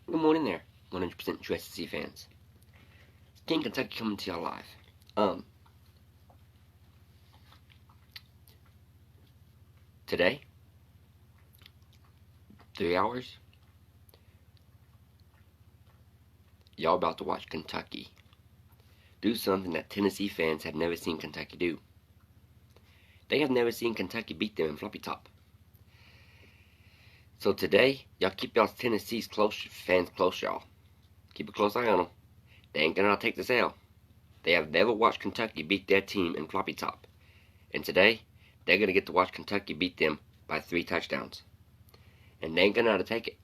Good morning there, 100% true SEC fans. King Kentucky coming to y'all live. Today, 3 hours, y'all about to watch Kentucky do something that Tennessee fans have never seen Kentucky do. They have never seen Kentucky beat them in floppy top. So today, y'all keep y'all Tennessee's fans close, y'all. Keep a close eye on them. They ain't gonna take this L. They have never watched Kentucky beat their team in floppy top. And today, they're gonna get to watch Kentucky beat them by 3 touchdowns. And they ain't gonna know how to take it.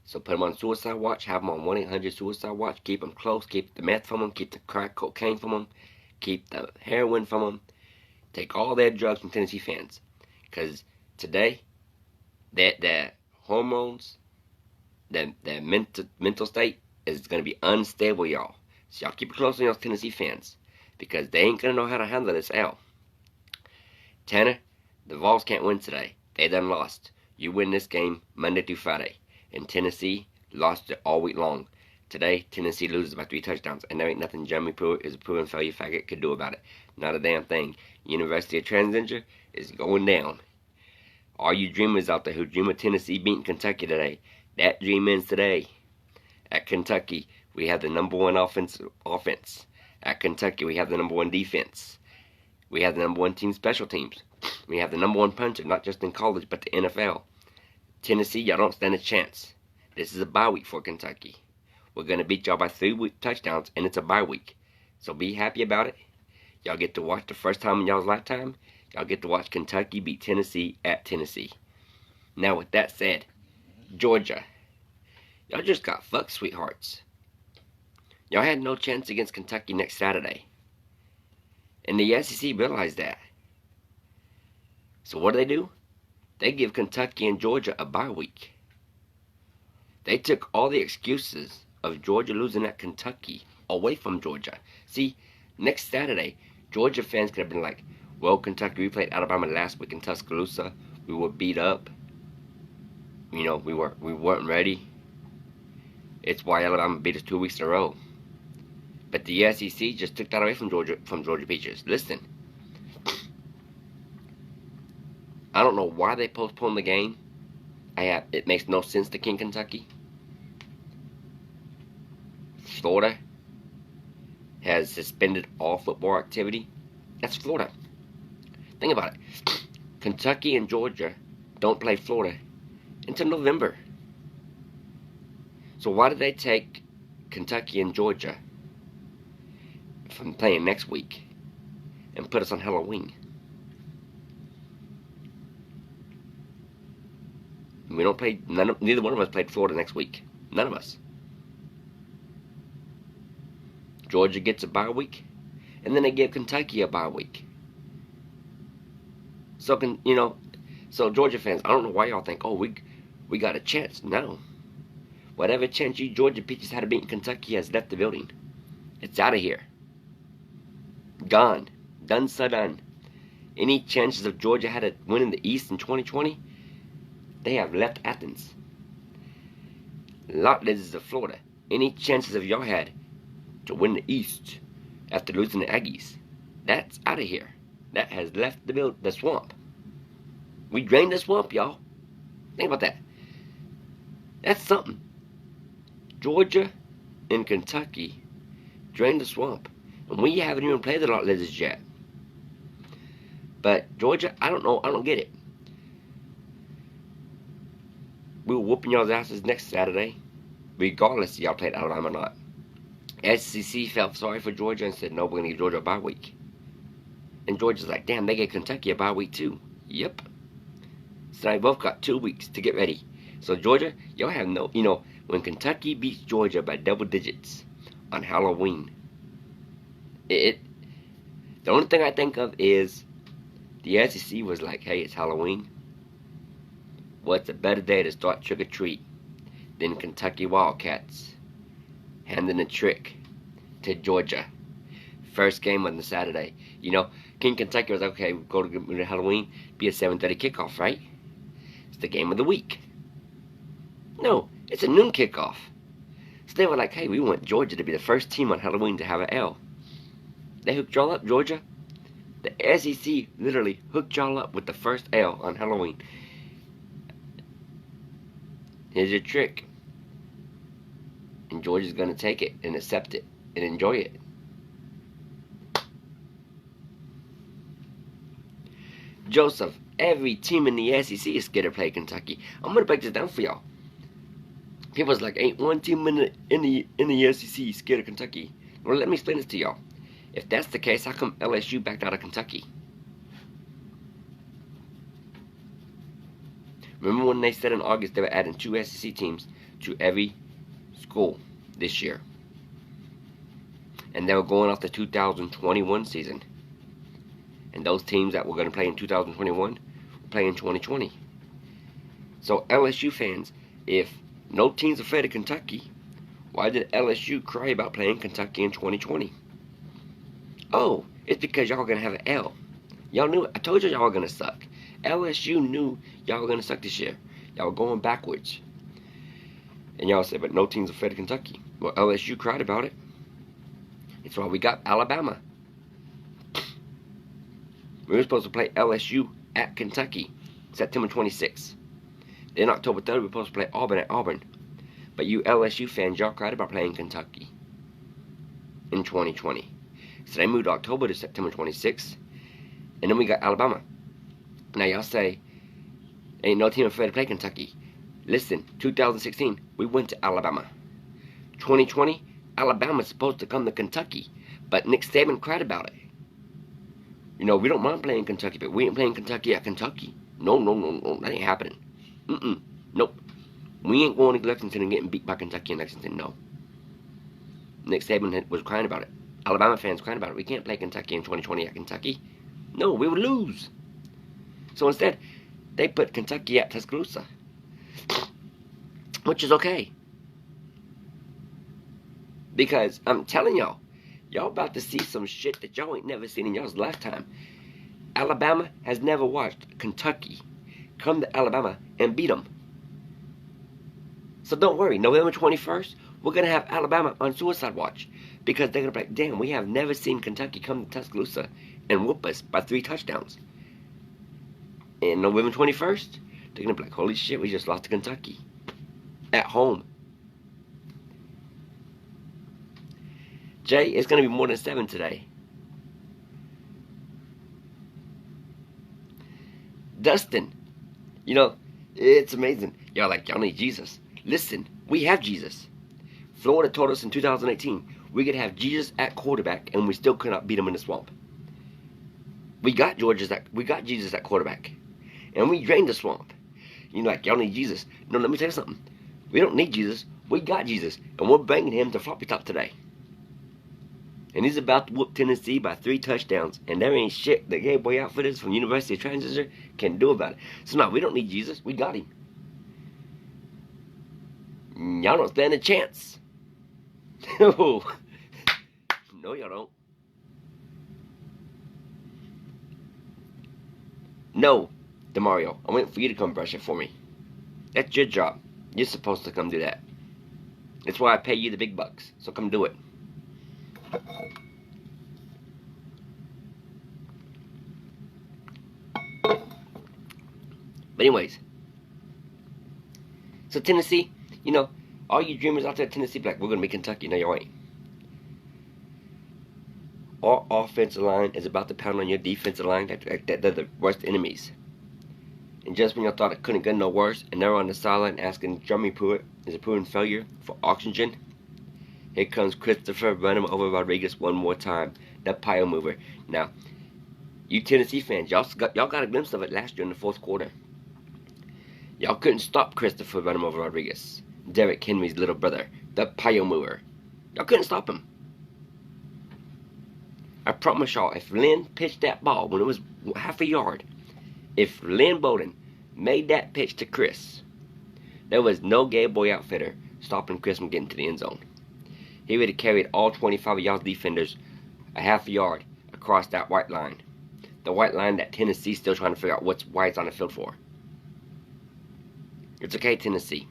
So put them on suicide watch, have them on 1-800-suicide watch, keep them close, keep the meth from them, keep the crack cocaine from them, keep the heroin from them, take all their drugs from Tennessee fans. Because today, their hormones, their mental state is going to be unstable, y'all. So y'all keep it close on y'all Tennessee fans, because they ain't going to know how to handle this L. Tanner, the Vols can't win today. They done lost. You win this game Monday through Friday. And Tennessee lost it all week long. Today, Tennessee loses by 3 touchdowns. And there ain't nothing Jeremy Pruitt is a proven failure faggot could do about it. Not a damn thing. University of Transgender is going down. All you dreamers out there who dream of Tennessee beating Kentucky today, that dream ends today. At Kentucky, we have the number 1 offense. At Kentucky, we have the number 1 defense. We have the number 1 team special teams. We have the number 1 punter, not just in college, but the NFL. Tennessee, y'all don't stand a chance. This is a bye week for Kentucky. We're going to beat y'all by 3 touchdowns, and it's a bye week. So be happy about it. Y'all get to watch the first time in y'all's lifetime. Y'all get to watch Kentucky beat Tennessee at Tennessee. Now, with that said, Georgia, y'all just got fucked, sweethearts. Y'all had no chance against Kentucky next Saturday. And the SEC realized that. So what do? They give Kentucky and Georgia a bye week. They took all the excuses of Georgia losing at Kentucky away from Georgia. See, next Saturday, Georgia fans could have been like, well, Kentucky, we played Alabama last week in Tuscaloosa. We were beat up. You know, we weren't ready. It's why Alabama beat us 2 weeks in a row. But the SEC just took that away from Georgia Peaches. Listen, I don't know why they postponed the game. It makes no sense to King Kentucky. Florida has suspended all football activity. That's Florida. Think about it. Kentucky and Georgia don't play Florida until November. So why did they take Kentucky and Georgia from playing next week and put us on Halloween? We don't play. Neither one of us played Florida next week. None of us. Georgia gets a bye week, and then they give Kentucky a bye week. So so Georgia fans, I don't know why y'all think, oh, we got a chance. No. Whatever chance you Georgia Peaches had of beating Kentucky has left the building. It's out of here. Gone. Done so done. Any chances of Georgia had to win in the East in 2020? They have left Athens. Lot lizards of Florida. Any chances of y'all had to win the East after losing the Aggies? That's out of here. That has left the swamp. We drained the swamp, y'all. Think about that. That's something. Georgia and Kentucky drained the swamp. And we haven't even played the lot lizards yet. But Georgia, I don't know. I don't get it. We were whooping y'all's asses next Saturday, regardless if y'all played Alabama or not. SEC felt sorry for Georgia and said, no, we're going to give Georgia a bye week. And Georgia's like, damn, they gave Kentucky a bye week too. Yep. So they both got 2 weeks to get ready. So Georgia, y'all have no, when Kentucky beats Georgia by double digits on Halloween, the only thing I think of is the SEC was like, hey, it's Halloween. What's a better day to start trick-or-treat than Kentucky Wildcats handing a trick to Georgia? First game on the Saturday. King Kentucky was like, okay, we go to Halloween, be a 7:30 kickoff, right? It's the game of the week. No, It's a noon kickoff. So they were like, hey, we want Georgia to be the first team on Halloween to have an L. They hooked y'all up, Georgia. The SEC literally hooked y'all up with the first L on Halloween. Here's your trick. And Georgia's going to take it and accept it and enjoy it. Joseph, every team in the SEC is scared to play Kentucky. I'm going to break this down for y'all. People's like, ain't one team in the SEC scared of Kentucky. Well, let me explain this to y'all. If that's the case, how come LSU backed out of Kentucky? Remember when they said in August they were adding 2 SEC teams to every school this year? And they were going off the 2021 season. And those teams that were going to play in 2021 will play in 2020. So LSU fans, if no team's afraid of Kentucky, why did LSU cry about playing Kentucky in 2020? Oh, it's because y'all gonna have an L. Y'all knew it. I told y'all were gonna suck. LSU knew y'all were gonna suck this year. Y'all were going backwards. And y'all said, but no team's afraid of Kentucky. Well, LSU cried about it. It's why we got Alabama. We were supposed to play LSU at Kentucky September 26th. Then October 3rd, we were supposed to play Auburn at Auburn. But you LSU fans, y'all cried about playing Kentucky in 2020. So they moved October to September 26th. And then we got Alabama. Now y'all say, ain't no team afraid to play Kentucky. Listen, 2016, we went to Alabama. 2020, Alabama's supposed to come to Kentucky. But Nick Saban cried about it. You know, we don't mind playing Kentucky, but we ain't playing Kentucky at Kentucky. No, that ain't happening. Nope. We ain't going to Lexington and getting beat by Kentucky in Lexington, no. Nick Saban was crying about it. Alabama fans crying about it. We can't play Kentucky in 2020 at Kentucky. No, we would lose. So instead, they put Kentucky at Tuscaloosa. Which is okay. Because I'm telling y'all, y'all about to see some shit that y'all ain't never seen in y'all's lifetime. Alabama has never watched Kentucky come to Alabama and beat them. So don't worry, November 21st, we're going to have Alabama on suicide watch. Because they're going to be like, damn, we have never seen Kentucky come to Tuscaloosa and whoop us by 3 touchdowns. And November 21st, they're going to be like, holy shit, we just lost to Kentucky. At home. Jay, it's going to be more than 7 today. Dustin, you know, it's amazing. Y'all like, y'all need Jesus. Listen, we have Jesus. Florida told us in 2018 we could have Jesus at quarterback and we still could not beat him in the swamp. We got Jesus at quarterback. And we drained the swamp. You know, like, y'all need Jesus. No, let me tell you something. We don't need Jesus. We got Jesus. And we're bringing him to floppy top today. And he's about to whoop Tennessee by 3 touchdowns. And there ain't shit that gay boy outfitters from University of Transistor can do about it. So no, we don't need Jesus. We got him. Y'all don't stand a chance. No, y'all don't. No, DeMario, I'm waiting for you to come brush it for me. That's your job. You're supposed to come do that. That's why I pay you the big bucks. So come do it. But anyways, so Tennessee, you know, all you dreamers out there at Tennessee be like, we're going to be Kentucky. No, you ain't. Our offensive line is about to pound on your defensive line. They're the worst enemies. And just when y'all thought it couldn't get no worse, and they're on the sideline asking Jeremy Pruitt, is a proven failure for oxygen? Here comes Christopher running over Rodriguez one more time. That pile mover. Now, you Tennessee fans, y'all got a glimpse of it last year in the 4th quarter. Y'all couldn't stop Christopher running over Rodriguez. Derrick Henry's little brother, the pile mover. Y'all couldn't stop him. I promise y'all, if Lynn pitched that ball when it was half a yard, if Lynn Bowden made that pitch to Chris, there was no gay boy outfitter stopping Chris from getting to the end zone. He would have carried all 25 of y'all's defenders a half a yard across that white line. The white line that Tennessee's still trying to figure out why it's on the field for. It's okay, Tennessee.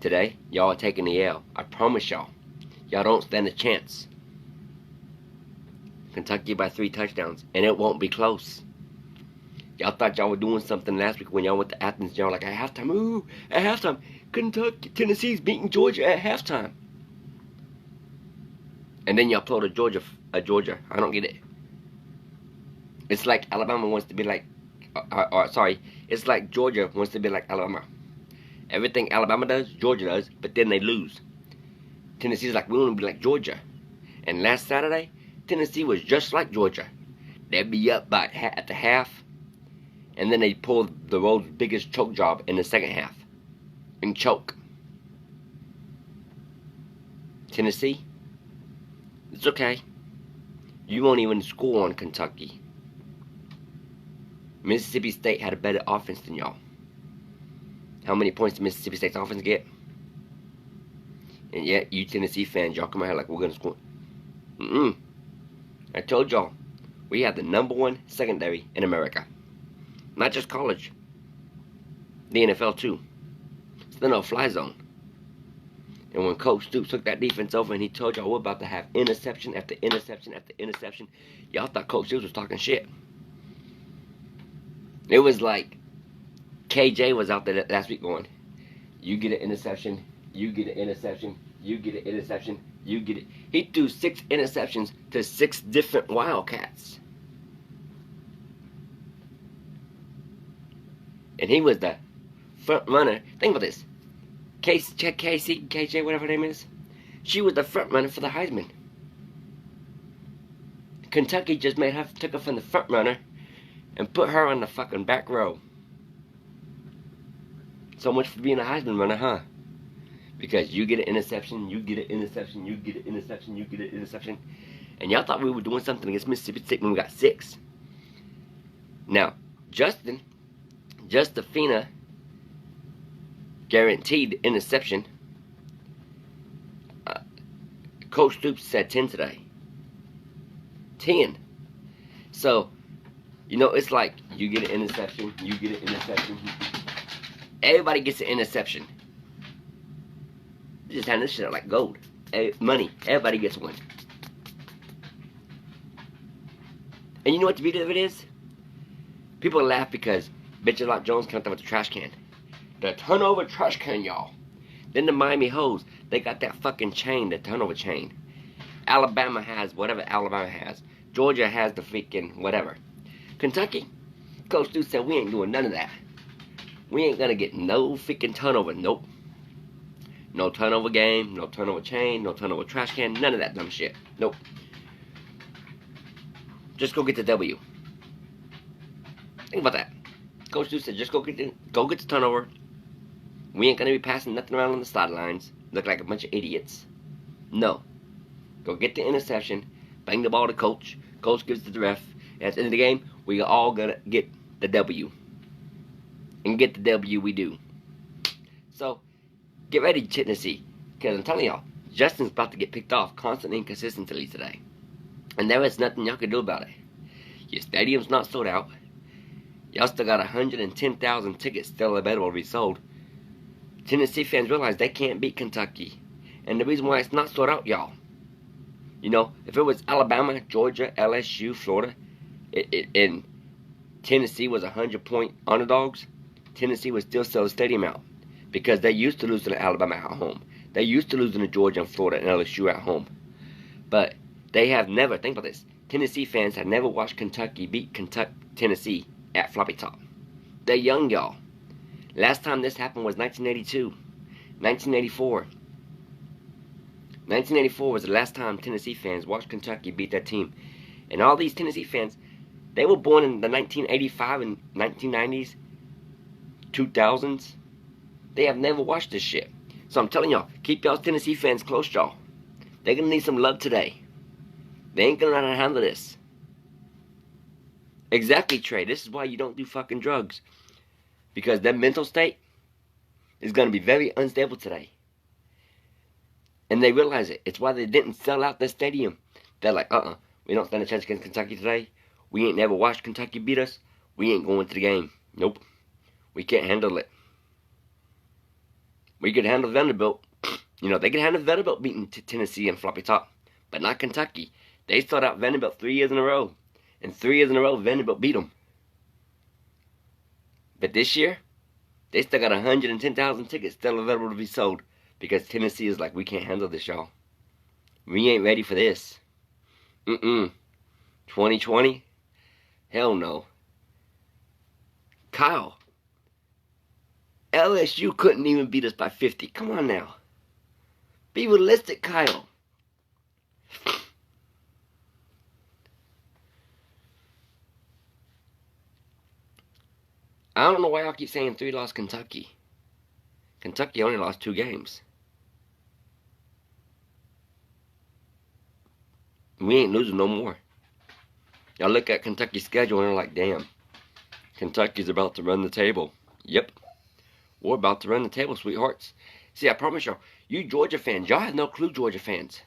Today, y'all are taking the L. I promise y'all. Y'all don't stand a chance. Kentucky by 3 touchdowns, and it won't be close. Y'all thought y'all were doing something last week when y'all went to Athens. Y'all were like, at halftime, ooh, at halftime, Kentucky, Tennessee's beating Georgia at halftime. And then y'all play to Georgia. I don't get it. It's like Alabama wants to be like, it's like Georgia wants to be like Alabama. Everything Alabama does, Georgia does, but then they lose. Tennessee's like, we want to be like Georgia. And last Saturday, Tennessee was just like Georgia. They'd be up by at the half, and then they pull the world's biggest choke job in the second half. And choke. Tennessee, it's okay. You won't even score on Kentucky. Mississippi State had a better offense than y'all. How many points did Mississippi State's offense get? And yet, you Tennessee fans, y'all come out here like we're going to score. I told y'all, we have the #1 secondary in America. Not just college. The NFL, too. It's the no-fly zone. And when Coach Stoops took that defense over and he told y'all we're about to have interception after interception after interception, y'all thought Coach Stoops was talking shit. It was like KJ was out there last week going, you get an interception, you get an interception, you get an interception, you get it. He threw 6 interceptions to 6 different Wildcats. And he was the front runner. Think about this. KJ, whatever her name is. She was the front runner for the Heisman. Kentucky just took her from the front runner and put her on the fucking back row. So much for being a Heisman runner, huh? Because you get an interception, you get an interception, you get an interception, you get an interception. And y'all thought we were doing something against Mississippi State when we got 6. Now, Justifina guaranteed the interception. Coach Stoops said 10 today. 10. So, you know, it's like you get an interception, you get an interception. Everybody gets an interception. Just handing this shit out like gold. Money. Everybody gets one. And you know what the beauty of it is? People laugh because bitches like Jones come up with the trash can. The turnover trash can, y'all. Then the Miami Hoes, they got that fucking chain, the turnover chain. Alabama has whatever Alabama has. Georgia has the freaking whatever. Kentucky, Coach Stoops said we ain't doing none of that. We ain't gonna get no freaking turnover. Nope. No turnover game, no turnover chain, no turnover trash can, none of that dumb shit. Nope. Just go get the W. Think about that. Coach Stoops said just go get the turnover. We ain't gonna be passing nothing around on the sidelines. Look like a bunch of idiots. No. Go get the interception. Bang the ball to Coach. Coach gives it to the ref. And at the end of the game, we all gonna get the W. And get the W we do. So, get ready, Tennessee. Because I'm telling y'all, Justin's about to get picked off constantly and consistently today. And there is nothing y'all can do about it. Your stadium's not sold out. Y'all still got 110,000 tickets still available to be sold. Tennessee fans realize they can't beat Kentucky. And the reason why it's not sold out, y'all. You know, if it was Alabama, Georgia, LSU, Florida, and Tennessee was 100-point underdogs, Tennessee would still sell the stadium out. Because they used to lose to Alabama at home. They used to lose to Georgia and Florida and LSU at home. But they have never, think about this, Tennessee fans have never watched Kentucky beat Tennessee at Floppy Top. They're young, y'all. Last time this happened was 1982. 1984. 1984 was the last time Tennessee fans watched Kentucky beat that team. And all these Tennessee fans, they were born in the 1985 and 1990s, 2000s. They have never watched this shit. So I'm telling y'all, keep y'all Tennessee fans close, y'all. They're going to need some love today. They ain't going to know how to handle this. Exactly, Trey. This is why you don't do fucking drugs. Because their mental state is going to be very unstable today. And they realize it. It's why they didn't sell out the stadium. They're like, we don't stand a chance against Kentucky today. We ain't never watched Kentucky beat us. We ain't going to the game. Nope. We can't handle it. We could handle Vanderbilt. You know, they could handle Vanderbilt beating Tennessee and floppy top, but not Kentucky. They started out Vanderbilt 3 years in a row, and 3 years in a row Vanderbilt beat them. But this year, they still got 110,000 tickets still available to be sold because Tennessee is like, we can't handle this, y'all. We ain't ready for this. 2020? Hell no. Kyle, LSU couldn't even beat us by 50. Come on now. Be realistic, Kyle. I don't know why y'all keep saying 3 lost Kentucky. Kentucky only lost 2 games. We ain't losing no more. Y'all look at Kentucky's schedule and they're like, damn, Kentucky's about to run the table. Yep. We're about to run the table, sweethearts. See, I promise y'all, you Georgia fans, y'all have no clue, Georgia fans.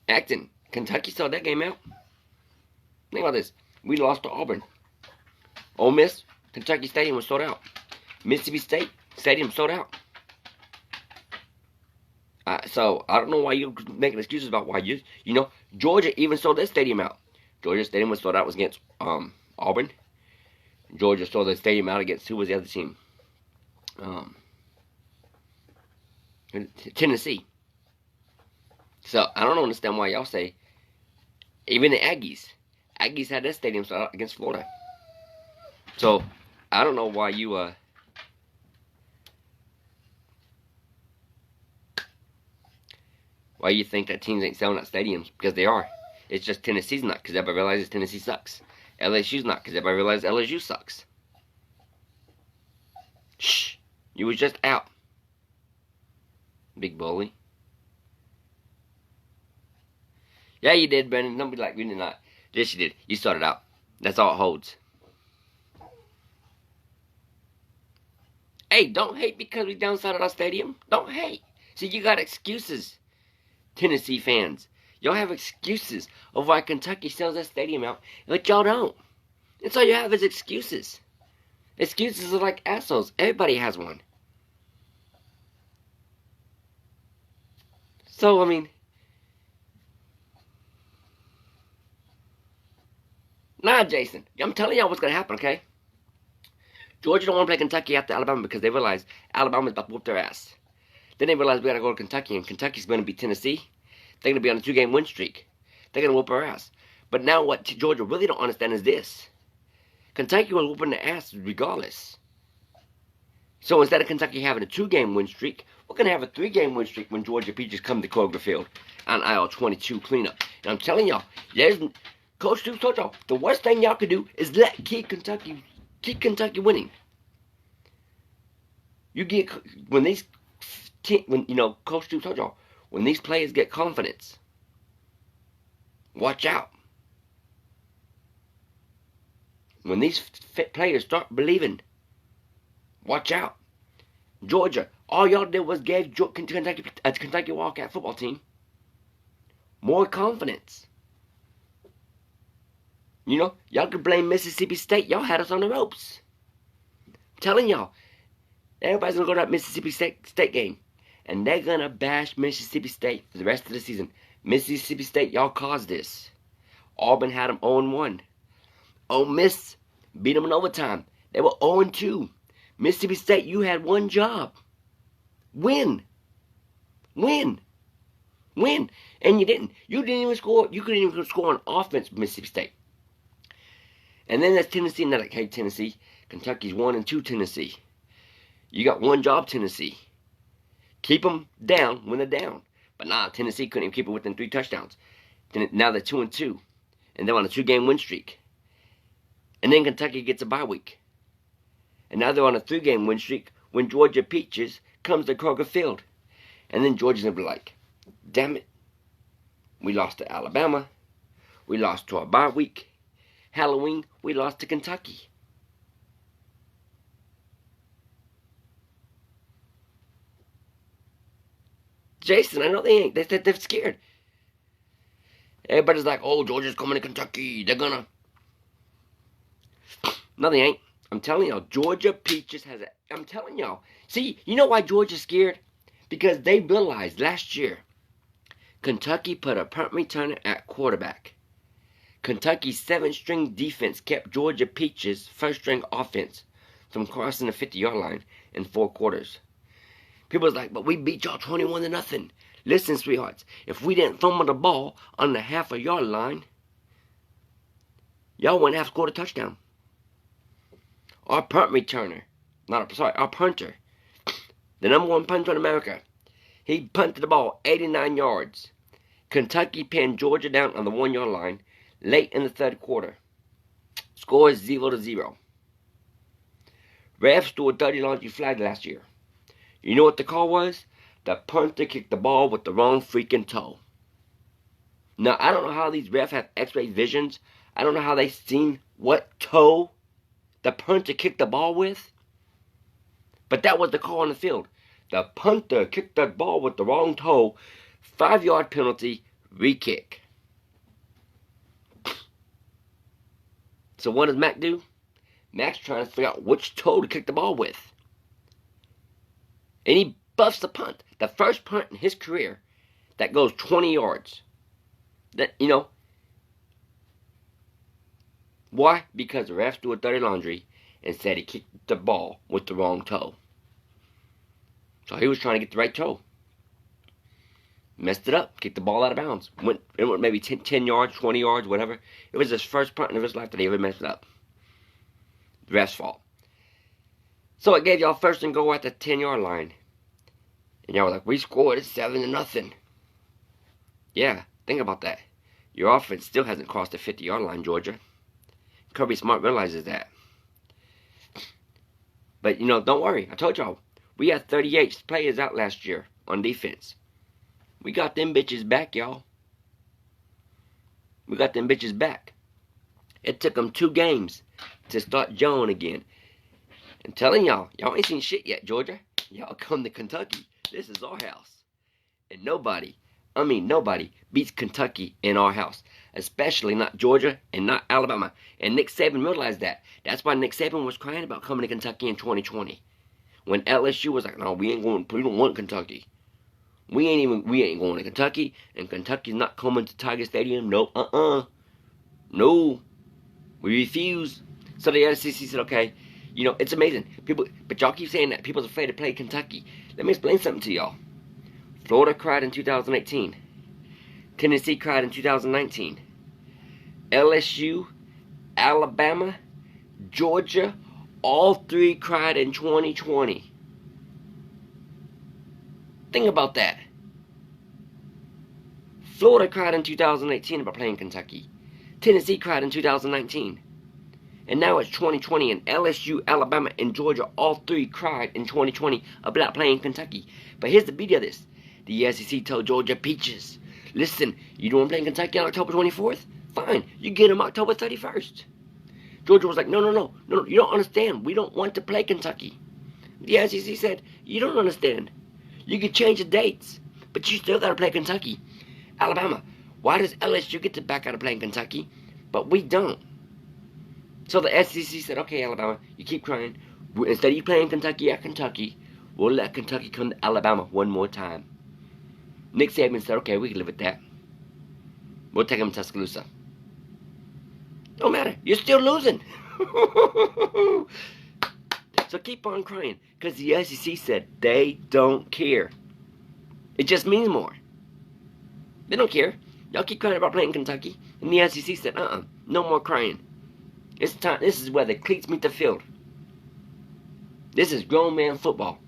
Acton, Kentucky saw that game out. Think about this. We lost to Auburn. Ole Miss, Kentucky Stadium was sold out. Mississippi State Stadium sold out. So, I don't know why you're making excuses about why you know, Georgia even sold their stadium out. Georgia Stadium was sold out was against Auburn. Georgia sold their stadium out against, who was the other team? Tennessee. So, I don't understand why y'all say, even the Aggies had their stadium sold out against Florida. So, I don't know why you, why you think that teams ain't selling out stadiums, because they are. It's just Tennessee's not, because everybody realizes Tennessee sucks. LSU's not, because everybody realizes LSU sucks. Shh, you was just out, big bully. Yeah, you did, Brandon. Don't be like, we did not. Yes, you did. You started out. That's all it holds. Hey, don't hate because we downsized our stadium. Don't hate. See, you got excuses, Tennessee fans. Y'all have excuses of why Kentucky sells that stadium out, but y'all don't. That's all you have is excuses. Excuses are like assholes. Everybody has one. So, I mean, nah, Jason. I'm telling y'all what's going to happen, okay? Georgia don't want to play Kentucky after Alabama because they realize Alabama's about to whoop their ass. Then they realize we got to go to Kentucky, and Kentucky's going to beat Tennessee. They're going to be on a 2-game win streak. They're going to whoop our ass. But now what Georgia really don't understand is this. Kentucky was whooping their ass regardless. So instead of Kentucky having a 2-game win streak, we're going to have a 3-game win streak when Georgia Peaches come to Kroger Field on aisle 22 cleanup. And I'm telling y'all, Coach Stoops told y'all, the worst thing y'all could do is keep Kentucky winning. You get, Coach Stoops told y'all, when these players get confidence, watch out. When these players start believing, watch out. Georgia, all y'all did was gave Kentucky Wildcat football team more confidence. You know, y'all could blame Mississippi State. Y'all had us on the ropes. I'm telling y'all, everybody's going to go to that Mississippi State game. And they're going to bash Mississippi State for the rest of the season. Mississippi State, y'all caused this. Auburn had them 0-1. Ole Miss beat them in overtime. They were 0-2. Mississippi State, you had one job. Win. And you didn't. You didn't even score. You couldn't even score on offense for Mississippi State. And then there's Tennessee, and they're like, hey, Tennessee, Kentucky's 1-2 Tennessee. You got one job, Tennessee. Keep them down when they're down. But nah, Tennessee couldn't even keep it within 3 touchdowns. Now they're 2-2. And they're on a 2-game win streak. And then Kentucky gets a bye week. And now they're on a 3-game win streak when Georgia Peaches comes to Kroger Field. And then Georgia's going to be like, damn it. We lost to Alabama. We lost to our bye week. Halloween, we lost to Kentucky. Jason, I know they ain't. They're scared. Everybody's like, oh, Georgia's coming to Kentucky. They're gonna. No, they ain't. I'm telling y'all, Georgia Peaches has a... I'm telling y'all. See, you know why Georgia's scared? Because they realized last year, Kentucky put a punt returner at quarterback. Kentucky's 7th-string defense kept Georgia Peaches' first-string offense from crossing the 50-yard line in 4 quarters. People was like, but we beat y'all 21-0. Listen, sweethearts, if we didn't fumble the ball on the half-a-yard line, y'all wouldn't have scored a touchdown. Our punt returner, our punter, the #1 punter in America, he punted the ball 89 yards. Kentucky pinned Georgia down on the 1-yard line late in the 3rd quarter. Score is 0-0. Refs threw a dirty laundry flag last year. You know what the call was? The punter kicked the ball with the wrong freaking toe. Now, I don't know how these refs have x-ray visions. I don't know how they seen what toe the punter kicked the ball with. But that was the call on the field. The punter kicked the ball with the wrong toe. 5-yard penalty, re-kick. So what does Mac do? Mac's trying to figure out which toe to kick the ball with. And he buffs the punt. The first punt in his career that goes 20 yards. That, you know. Why? Because the refs threw a dirty laundry and said he kicked the ball with the wrong toe. So he was trying to get the right toe. Messed it up. Kicked the ball out of bounds. It went maybe 10 yards, 20 yards, whatever. It was his first punt in his life that he ever messed it up. The ref's fault. So it gave y'all 1st and goal at the 10-yard line. And y'all were like, we scored 7-0. Yeah, think about that. Your offense still hasn't crossed the 50-yard line, Georgia. Kirby Smart realizes that. But, you know, don't worry. I told y'all. We had 38 players out last year on defense. We got them bitches back, y'all. We got them bitches back. It took them 2 games to start gelling again. I'm telling y'all ain't seen shit yet, Georgia. Y'all come to Kentucky. This is our house. And nobody beats Kentucky in our house. Especially not Georgia and not Alabama. And Nick Saban realized that. That's why Nick Saban was crying about coming to Kentucky in 2020. When LSU was like, no, we don't want Kentucky. We ain't going to Kentucky, and Kentucky's not coming to Tiger Stadium. Nope, no, we refuse. So the SEC said, okay, you know, it's amazing. But y'all keep saying that people's afraid to play Kentucky. Let me explain something to y'all. Florida cried in 2018. Tennessee cried in 2019. LSU, Alabama, Georgia, all 3 cried in 2020. Think about that. Florida cried in 2018 about playing Kentucky. Tennessee cried in 2019. And now it's 2020, and LSU, Alabama, and Georgia, all 3 cried in 2020 about playing Kentucky. But here's the beauty of this. The SEC told Georgia Peaches, listen, you don't want to play in Kentucky on October 24th? Fine, you get them October 31st. Georgia was like, no, you don't understand. We don't want to play Kentucky. The SEC said, you don't understand. You can change the dates, but you still got to play Kentucky. Alabama, why does LSU get to back out of playing Kentucky, but we don't? So the SEC said, okay, Alabama, you keep crying. Instead of you playing Kentucky at Kentucky, we'll let Kentucky come to Alabama one more time. Nick Saban said, okay, we can live with that. We'll take them to Tuscaloosa. Don't matter. You're still losing. So keep on crying, because the SEC said they don't care. It just means more. They don't care. Y'all keep crying about playing Kentucky. And the SEC said, no more crying. It's time. This is where the cleats meet the field. This is grown man football.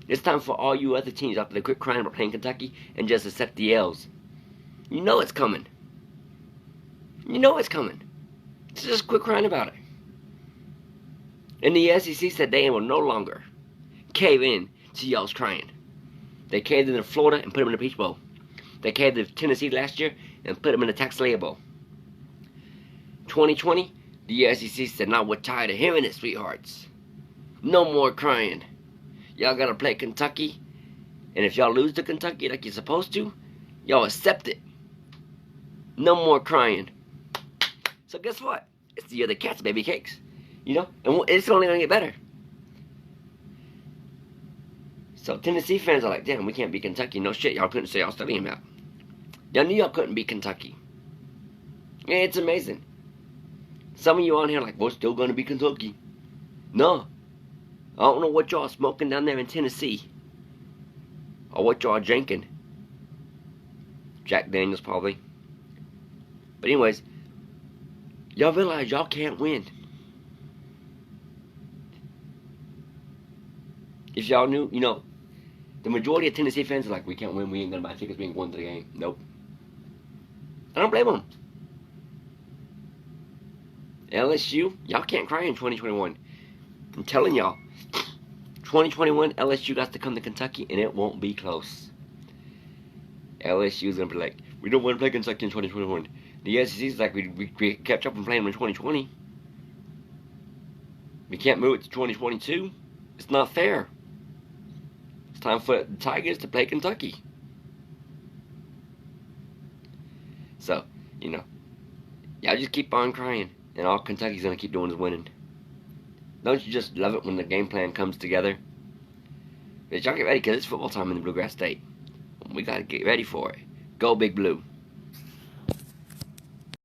It's time for all you other teams out there to quit crying about playing Kentucky and just accept the L's. You know it's coming. You know it's coming. So just quit crying about it. And the SEC said they will no longer cave in to y'all's crying. They caved in Florida and put them in the Peach Bowl. They caved in Tennessee last year and put them in the Taxslayer Bowl. 2020, the SEC said, now we're tired of hearing it, sweethearts. No more crying. Y'all gotta play Kentucky. And if y'all lose to Kentucky like you're supposed to, y'all accept it. No more crying. So guess what? It's the year of the cats, baby cakes. You know, and it's only going to get better. So Tennessee fans are like, damn, we can't beat Kentucky. No shit, y'all couldn't say y'all studying about. Y'all knew y'all couldn't beat Kentucky. Yeah, it's amazing. Some of you on here are like, we're still going to beat Kentucky. No. I don't know what y'all smoking down there in Tennessee. Or what y'all drinking. Jack Daniels, probably. But anyways, y'all realize y'all can't win. If y'all knew, you know, the majority of Tennessee fans are like, we can't win, we ain't gonna buy tickets, we ain't going to the game. Nope. I don't blame them. LSU, y'all can't cry in 2021. I'm telling y'all, 2021, LSU got to come to Kentucky, and it won't be close. LSU's gonna be like, we don't want to play Kentucky in 2021. The SEC's like, we kept up and playing in 2020. We can't move it to 2022. It's not fair. It's time for the Tigers to play Kentucky. So, you know, y'all just keep on crying, and all Kentucky's gonna keep doing is winning. Don't you just love it when the game plan comes together? But y'all get ready, because it's football time in the Bluegrass State. We gotta get ready for it. Go Big Blue.